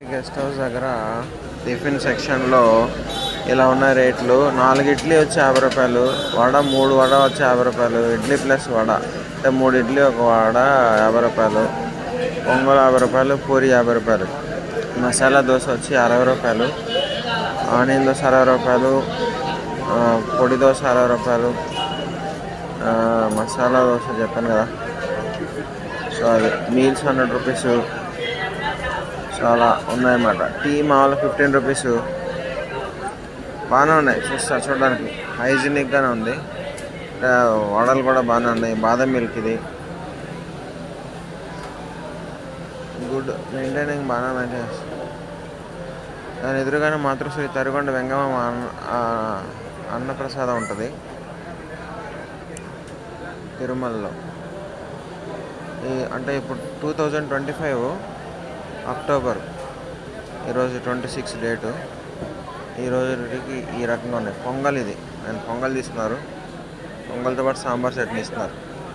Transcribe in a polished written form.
Guest house దగ్గర tiffin సెక్షన్లో ఇలా ఉన్న రేట్లు. 4 ఇడ్లీ వచ్చి 50 రూపాయలు, వడ 3 వడ వచ్చి 50 రూపాయలు, ఇడ్లీ ప్లస్ వడ అంటే 3 ఇడ్లీ 1 వడ 50 రూపాయలు, పొంగల్ 50 రూపాయలు, పూరి 50 రూపాయలు, మసాలా దోశ వచ్చి 60 రూపాయలు, ఆనియన్ దోశ 60 రూపాయలు, పొడి దోశ 60 రూపాయలు, మసాలా దోశ చెప్పాను కదా. సో అది మీల్స్ 100 రూపీస్. చాలా ఉన్నాయన్నమాట. టీ మామూలు 15 రూపీస్. బాగానే ఉన్నాయి, చూడడానికి హైజీనిక్గానే ఉంది. వడలు కూడా బాగానే ఉన్నాయి. బాదం మిల్క్ ఇది గుడ్ మెయింటైనింగ్, బాగానే మెయింటైన్ చేస్తుంది. దాని ఎదురుగానే మాతృశ్రీ తరిగొండ వెంగమ్మ అన్నప్రసాదం ఉంటుంది తిరుమలలో. అంటే ఇప్పుడు 2025 అక్టోబర్, ఈరోజు 26 డేటు. ఈరోజుకి ఈ రకంగా ఉన్నాయి. పొంగల్ ఇది, నేను పొంగల్ తీసుకున్నారు. పొంగల్తో పాటు సాంబార్ చట్నీ ఇస్తున్నారు.